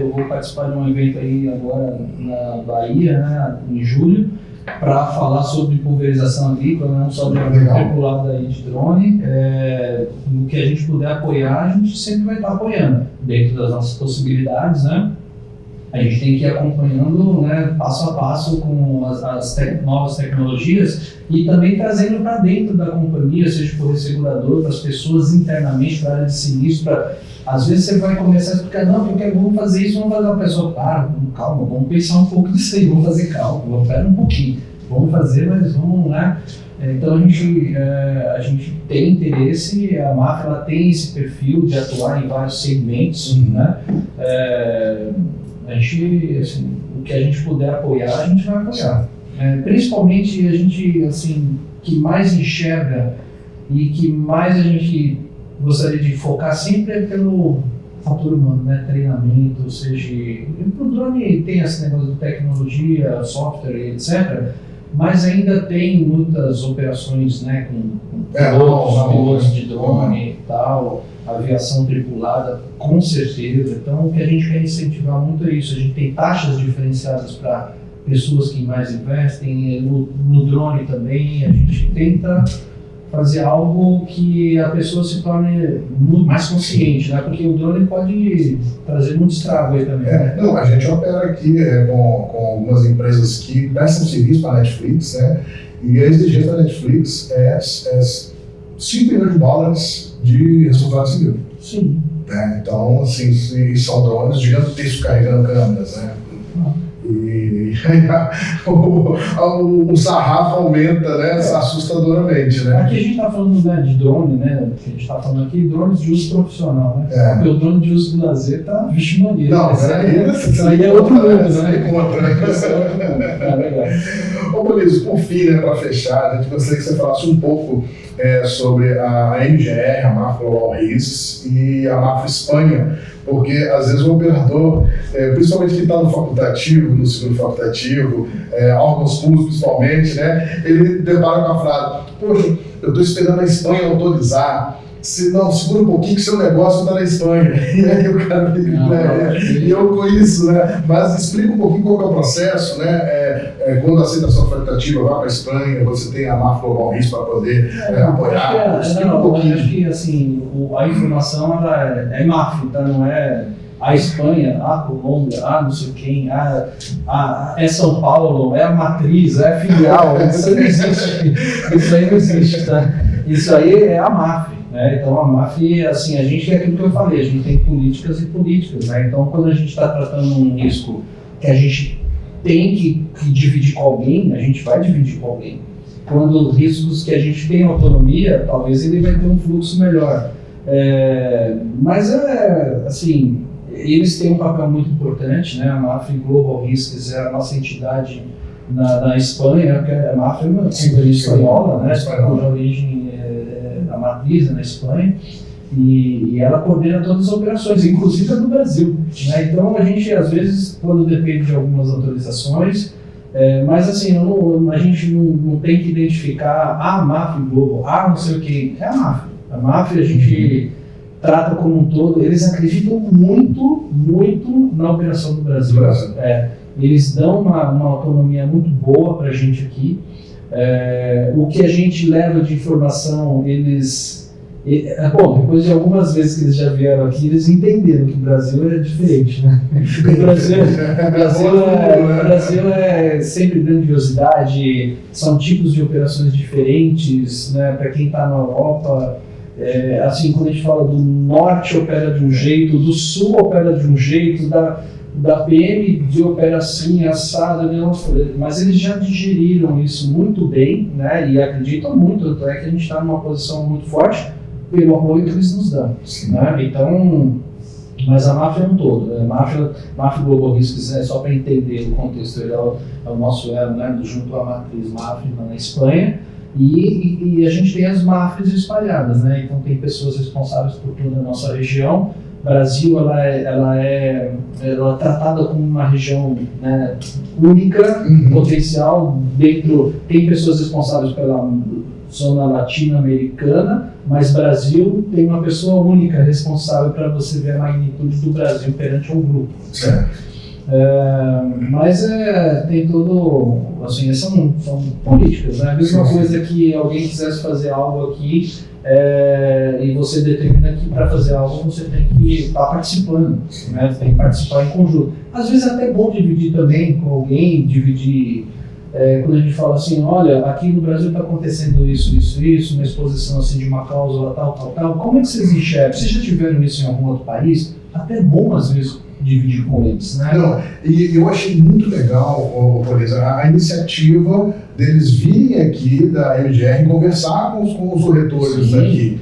eu vou participar de um evento aí agora na Bahia, né, em julho, para falar sobre pulverização agrícola, não só de tripulado aí de drone. No que a gente puder apoiar, a gente sempre vai estar apoiando, dentro das nossas possibilidades, né? A gente tem que ir acompanhando, né, passo a passo com as novas tecnologias e também trazendo para dentro da companhia, seja por segurador, para as pessoas internamente, para a área de sinistro. Às vezes você vai começar a explicar, não, porque vamos fazer isso, vamos fazer uma pessoa, calma, vamos pensar um pouco disso aí, vamos fazer calma, espera um pouquinho, vamos fazer, mas vamos lá. Então a gente tem interesse, a Mafra ela tem esse perfil de atuar em vários segmentos, né? A gente, assim, o que a gente puder apoiar, a gente vai apoiar. Principalmente a gente, assim, que mais enxerga e que mais a gente gostaria de focar sempre é pelo fator humano, né? Treinamento, ou seja, o drone tem esse negócio de tecnologia, software, etc., mas ainda tem muitas operações, né, com pilotos de drone e tal, aviação tripulada, com certeza. Então, o que a gente quer incentivar muito é isso. A gente tem taxas diferenciadas para pessoas que mais investem, no drone também. A gente tenta fazer algo que a pessoa se torne muito mais consciente, né? Porque o drone pode trazer muito estrago aí também. Não, a gente opera aqui com algumas empresas que prestam serviço para a Netflix, né? E a exigência da Netflix é $5 milhões de responsabilidade civil. Sim. Então, assim, são drones gigantescos carregando câmeras, né? E o sarrafo aumenta, né, assustadoramente, né? Aqui a gente está falando, né, de drone, né? A gente está falando aqui de drones de uso profissional, né? Porque o drone de uso de lazer tá vixe Maria. Não, isso aí é outro mundo, né? Isso é outro mundo. Legal. Ô, Maurício, por fim, né, para fechar, a gente gostaria que você falasse um pouco sobre a MGR, a Mafra Global Risks, e a Mafra Espanha, porque às vezes o operador, principalmente quem está no facultativo, no seguro facultativo, órgãos públicos principalmente, né, ele depara com a frase: poxa, eu estou esperando a Espanha autorizar. Se não, segura um pouquinho que seu negócio está na Espanha. E aí o cara fica, e eu com isso, né? Mas explica um pouquinho qual é o processo, né? Quando a aceitação facultativa vai para a Espanha, você tem a Mafra Global Risks para poder apoiar. Explica um pouquinho. Acho que assim, a informação ela é Mafra, tá? Não é a Espanha, a Colômbia, não sei quem, é São Paulo, é a matriz, é a filial. Isso aí não existe. Isso aí não existe, tá? Isso aí é a Mafra. Então a MAF, assim, a gente é aquilo que eu falei, a gente tem políticas e políticas, né? Então quando a gente está tratando um risco que a gente tem que dividir com alguém, a gente vai dividir com alguém. Quando riscos que a gente tem autonomia, talvez ele vai ter um fluxo melhor. Mas assim, eles têm um papel muito importante, né? A MAF Global Risks é a nossa entidade na Espanha, porque a MAF é uma companhia espanhola, né? Cuja origem a matriz na Espanha, e ela coordena todas as operações, inclusive a do Brasil, né? Então a gente às vezes, quando depende de algumas autorizações, mas assim, a gente não tem que identificar a MAF Global, não sei o que, é a MAF. A MAF a gente trata como um todo, eles acreditam muito, muito na operação do Brasil. Eles dão uma autonomia muito boa para a gente aqui. O que a gente leva de informação, depois de algumas vezes que eles já vieram aqui, eles entenderam que o Brasil é diferente, né? O Brasil é sempre grandiosidade, são tipos de operações diferentes, né? Para quem está na Europa, assim, quando a gente fala do norte opera de um jeito, do sul opera de um jeito, da PM de opera assim, assada, mas eles já digeriram isso muito bem, né, e acreditam muito, tanto é que a gente está numa posição muito forte pelo apoio que eles nos dão, né? Então, mas a MAF é um todo, a MAF Global Risks, só para entender o contexto, ele é o nosso elo, né, junto à matriz MAF na Espanha, e a gente tem as MAFs espalhadas, né? Então tem pessoas responsáveis por toda a nossa região. Brasil ela é tratada como uma região, né, única, potencial. Tem pessoas responsáveis pela zona latino-americana, mas Brasil tem uma pessoa única responsável para você ver a magnitude do Brasil perante um grupo. Mas tem todo assim, são políticas, né? A mesma coisa que alguém quisesse fazer algo aqui e você determina que para fazer algo você tem que estar participando, né? Tem que participar em conjunto. Às vezes é até bom dividir também com alguém, quando a gente fala assim, olha, aqui no Brasil está acontecendo isso, uma exposição assim de uma cláusula tal, como é que vocês enxergam? Vocês já tiveram isso em algum outro país? Até é bom às vezes dividir com eles, né? Não, e eu achei muito legal, por exemplo, a iniciativa deles virem aqui da MGR conversar com os corretores daqui,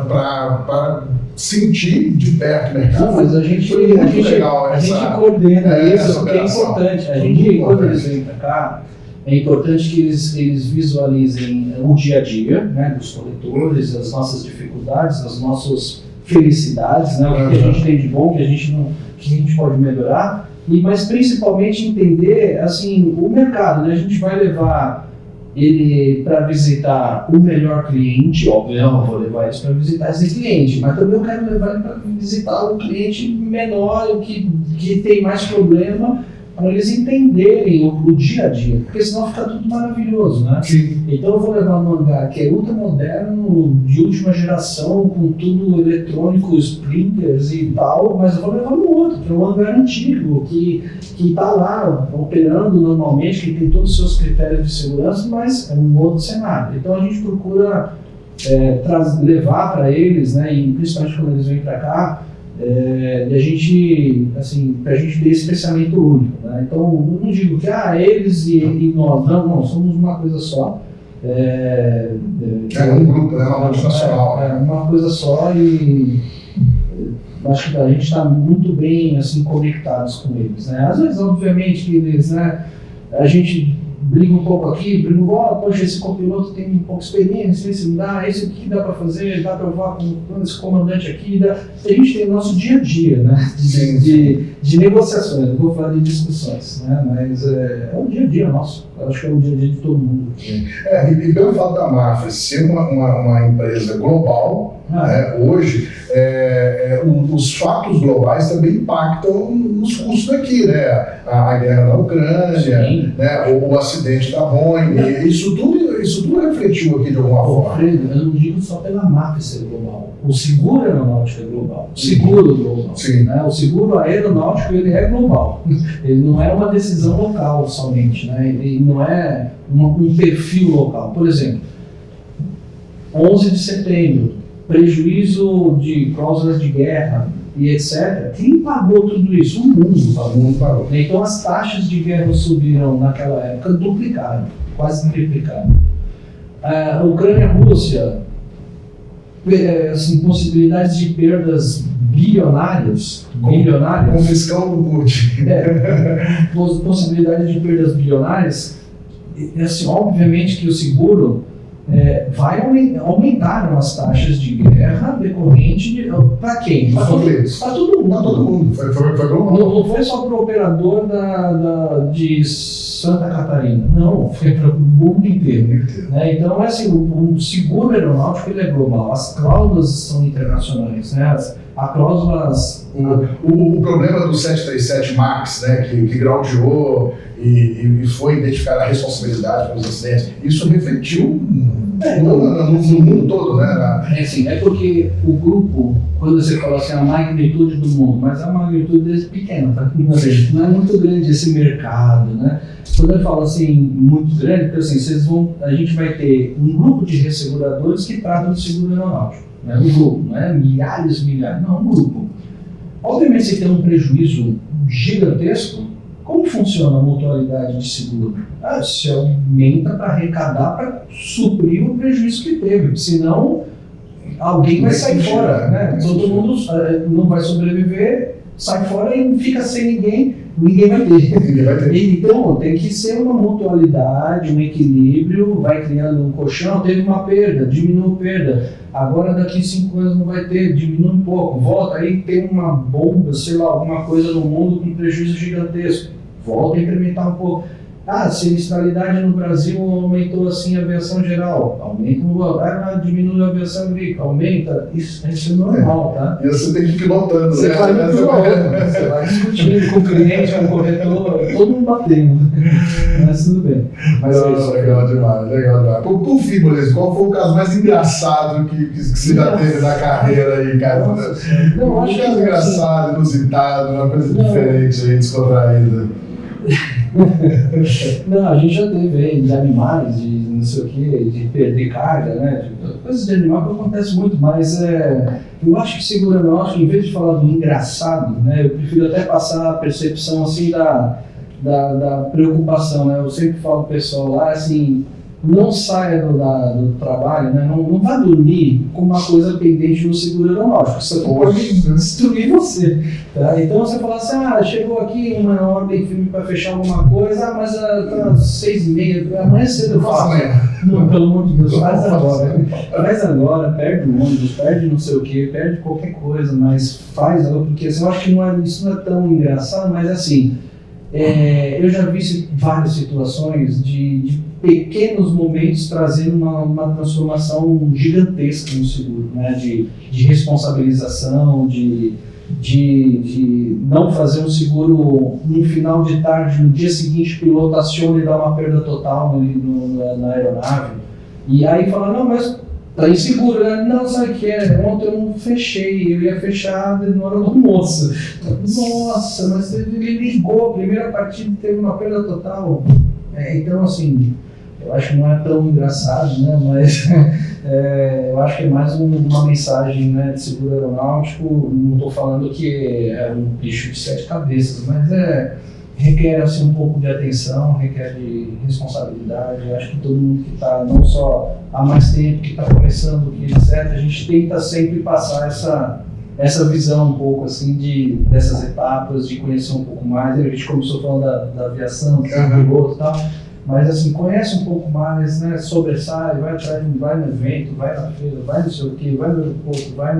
para sentir de perto o mercado. Não, mas a gente coordena isso, porque é importante. Quando eles vêm para cá, é importante que eles visualizem o dia a dia, né, dos corretores, as nossas dificuldades, as nossas felicidades, né, o que a gente tem de bom, que a gente pode melhorar, mas principalmente entender assim, o mercado, né? A gente vai levar ele para visitar o melhor cliente, óbvio, eu vou levar isso para visitar esse cliente, mas também eu quero levar ele para visitar o cliente menor, o que tem mais problema, para eles entenderem o dia a dia, porque senão fica tudo maravilhoso, né? Sim. Então eu vou levar num hangar que é ultra moderno, de última geração, com tudo eletrônico, sprinklers e tal, mas eu vou levar no outro, que é um hangar antigo, que está lá operando normalmente, que tem todos os seus critérios de segurança, mas é um outro cenário. Então a gente procura levar para eles, né, e principalmente quando eles vêm para cá, a gente, assim, para a gente ter esse pensamento único, né? Então, eu não digo que eles e nós, não, somos uma coisa só. Um grupo, né? Uma multinacional. Uma coisa só e acho que a gente está muito bem assim, conectados com eles, né? Às vezes, obviamente, que eles, né, a gente briga um pouco aqui, poxa, esse copiloto tem pouca experiência, esse não dá, esse aqui dá para fazer, dá para voar com esse comandante aqui, a gente tem o nosso dia a dia, né, de negociações, não vou falar de discussões, né, mas é o dia a dia nosso, eu acho que é o dia a dia de todo mundo. E pelo fato da Mafra ser uma empresa global, né, hoje, os fatos globais também impactam nos custos daqui, né, a guerra na Ucrânia, né, o acidente da Boeing, isso tudo refletiu aqui de alguma forma. Alfredo, eu não digo só pela Mafra ser global, o seguro aeronáutico é global, o seguro global, né? O seguro aeronáutico ele é global, ele não é uma decisão local somente, né? Ele não é um perfil local. Por exemplo, 11 de setembro, prejuízo de cláusulas de guerra e etc. Quem pagou tudo isso? O mundo pagou. Então as taxas de guerra subiram naquela época, duplicaram, quase triplicaram. A Ucrânia e a Rússia, assim, possibilidades de perdas bilionárias. Confiscão do Putin. Possibilidade de perdas bilionárias. Assim, obviamente que o seguro vai aumentar as taxas de guerra decorrente para quem? Para todo mundo. Foi global. Não foi só para o operador de Santa Catarina, não, foi para o mundo inteiro. Né? Então, assim, o seguro aeronáutico ele é global, as cláusulas são internacionais, né? A cláusulas... O problema do 737 MAX, né, que graudeou e foi identificada a responsabilidade pelos acidentes, isso refletiu no mundo todo, né? É porque o grupo, quando você fala assim, a magnitude do mundo, mas a magnitude é pequena, tá? Não é muito grande esse mercado, né? Quando eu falo assim, muito grande, porque assim, a gente vai ter um grupo de resseguradores que tratam de seguro aeronáutico, né? Um grupo, não é milhares, não, um grupo. Obviamente, você tem um prejuízo gigantesco. Como funciona a mutualidade de seguro? Se aumenta para arrecadar, para suprir o prejuízo que teve, senão alguém vai sair fora, né? Todo mundo não vai sobreviver, sai fora e fica sem ninguém vai ter. Então tem que ser uma mutualidade, um equilíbrio, vai criando um colchão, teve uma perda, diminui a perda, agora daqui 5 anos não vai ter, diminui um pouco, volta, aí tem uma bomba, sei lá, alguma coisa no mundo com prejuízo gigantesco, volta a incrementar um pouco. a sinistralidade no Brasil aumentou assim a aviação geral, diminui a aviação agrícola, aumenta, isso é normal, tá? E você tem que ir pilotando, você vai pilotando, você vai discutindo com o cliente, com o corretor, todo mundo batendo, mas tudo bem. Mas é isso. Legal demais. Por fim, Bolezo, qual foi o caso mais engraçado que você já teve na carreira aí, cara? Não, acho que caso engraçado, inusitado, uma coisa diferente aí, descontraída. Não, a gente já teve aí de animais, de não sei o que, de perder carga, né? Coisas de animal que acontece muito, mas eu acho que seguro aeronáutico, em vez de falar do engraçado, né? Eu prefiro até passar a percepção assim da preocupação, né? Eu sempre falo pro pessoal lá, assim, não saia do trabalho, né? Não vá dormir com uma coisa pendente no seguro aeronáutico, isso pode destruir você. Tá? Então você fala assim, chegou aqui uma ordem firme para fechar alguma coisa, mas tá 6h30, amanhã cedo eu faço. Não, pelo amor de Deus, faz agora, perde o ônibus, perde não sei o que, perde qualquer coisa, mas faz agora, porque assim, eu acho que isso não é tão engraçado, mas assim, eu já vi várias situações de pequenos momentos trazendo uma transformação gigantesca no seguro, né? De responsabilização, de não fazer um seguro no final de tarde, no dia seguinte o piloto aciona e dá uma perda total na aeronave. E aí fala, não, mas tá inseguro, né? Não, sabe o que é? Ontem eu não fechei, eu ia fechar na hora do almoço. Nossa, mas ele ligou, a primeira partida teve uma perda total. Então, assim, eu acho que não é tão engraçado, né? Mas eu acho que é mais uma mensagem, né, de seguro aeronáutico. Não estou falando que é um bicho de 7 cabeças, mas requer assim, um pouco de atenção, requer de responsabilidade. Eu acho que todo mundo que está, não só há mais tempo, que está começando, que etc., a gente tenta sempre passar essa visão um pouco assim dessas etapas, de conhecer um pouco mais. A gente começou falando da aviação, do piloto e tal. Mas assim, conhece um pouco mais, né? Sobressai, vai atrás, vai no evento, vai na feira, vai não sei o quê, vai no aeroporto, vai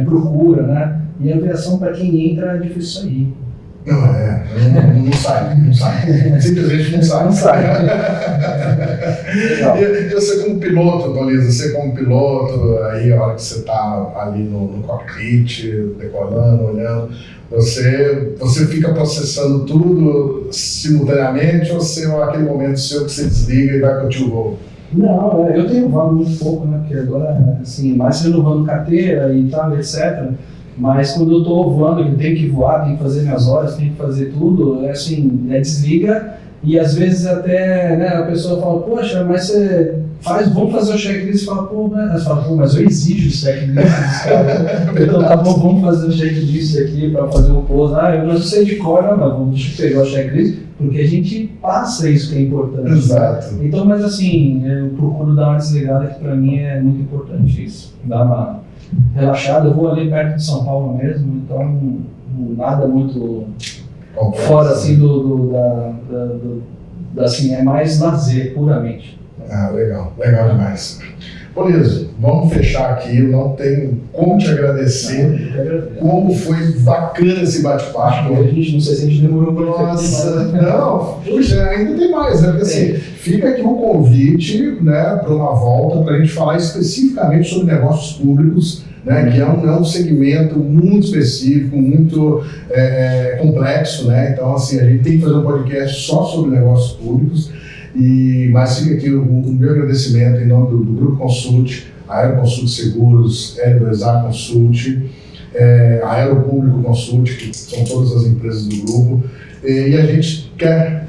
procura, né? E a aviação, para quem entra, é difícil sair. Não sai. Simplesmente não sai. E você como piloto, Dolisa, aí a hora que você está ali no cockpit, decolando, olhando, você fica processando tudo simultaneamente ou aquele momento seu que você desliga e vai curtir o voo? Não, eu tenho voado muito pouco, né? Porque agora, assim, mais renovando carteira e tal, etc. Mas quando eu estou voando, eu tenho que voar, tenho que fazer minhas horas, tenho que fazer tudo, desliga. E às vezes até, né, a pessoa fala, poxa, mas você vamos fazer o checklist, e fala, mas eu exijo o checklist dos caras. Então tá bom, vamos fazer o checklist aqui para fazer o pouso. Eu não sei de cor, não, mas vamos pegar o checklist, porque a gente passa isso que é importante. Exato. Né? Então, mas assim, eu procuro dar uma desligada, que para mim é muito importante isso. Dar uma relaxada. Eu vou ali perto de São Paulo mesmo, então nada muito fora assim assim, é mais lazer puramente. Legal demais. Beleza, vamos fechar aqui, eu não tenho como te agradecer, como foi bacana esse bate-papo. A gente não sei se a gente demorou muito tempo. Nossa, não, puxa, ainda tem mais, né? Porque assim, fica aqui um convite, né, para uma volta, para a gente falar especificamente sobre negócios públicos, né, que é um segmento muito específico, muito complexo, né? Então, assim, a gente tem que fazer um podcast só sobre negócios públicos. Mas fica aqui o meu agradecimento em nome do Grupo Consult, Aeroconsult Seguros, L2A Consult, Aeropúblico Consult, que são todas as empresas do grupo. E a gente quer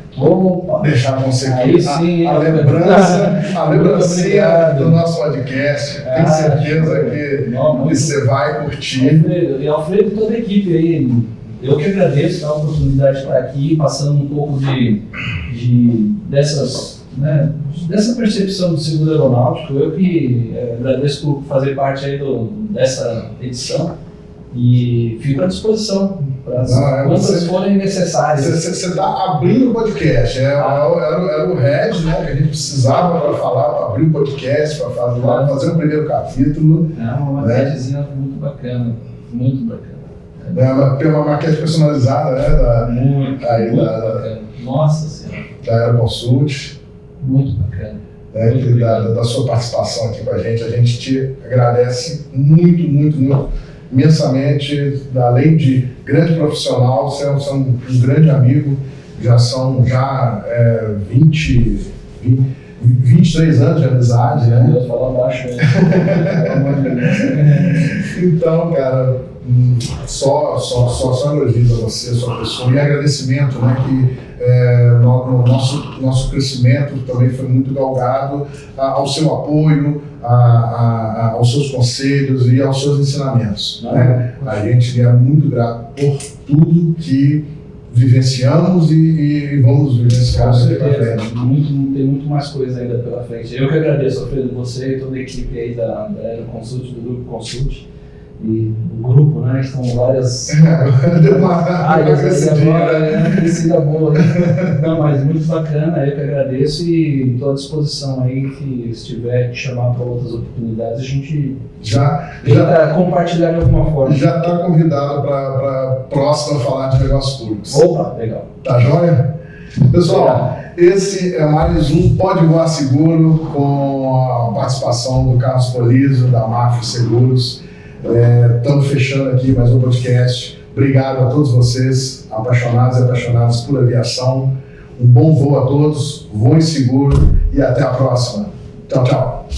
deixar com você aqui a lembrancinha do nosso podcast. Tenho certeza que você vai curtir. Alfredo e toda a equipe aí. Eu que agradeço a oportunidade de estar aqui, passando um pouco dessa percepção do seguro aeronáutico. Eu que agradeço por fazer parte aí dessa edição e fico à disposição para quantas forem necessárias. Você está abrindo o podcast, era o Red, né, que a gente precisava para falar, para abrir o podcast, para fazer o primeiro capítulo. Uma matériazinha muito bacana, muito bacana. Tem uma maquete personalizada, né? Muito bacana. Nossa Senhora. Da Aeroconsult. Muito bacana. Da sua participação aqui com a gente te agradece muito, imensamente. Além de grande profissional, você é um grande amigo, já são 23 anos de amizade, né? Deus fala baixo, né? Então, cara, só elogios a você, a sua pessoa, e agradecimento, né, que no nosso crescimento também foi muito galgado ao seu apoio, aos seus conselhos e aos seus ensinamentos. Né? A gente é muito grato por tudo que vivenciamos e vamos vivenciar daqui para frente. Tem muito mais coisa ainda pela frente. Eu que agradeço, Alfredo, você e toda a equipe aí da Aeroconsult, do Grupo Consult. E o grupo, né? Estão várias áreas aí agora, crescida boa. Não, mas muito bacana, eu que agradeço e estou à disposição aí, que estiver te chamar para outras oportunidades, a gente já compartilhar de alguma forma. Já está convidado para a próxima falar de negócios públicos. Opa, legal. Tá joia? Pessoal, esse é mais um Pode Voar Seguro, com a participação do Carlos Polizo, da Mafra Seguros. Estamos fechando aqui mais um podcast. Obrigado a todos vocês, apaixonados e apaixonadas por aviação. Um bom voo a todos, voem seguro e até a próxima. Tchau, tchau.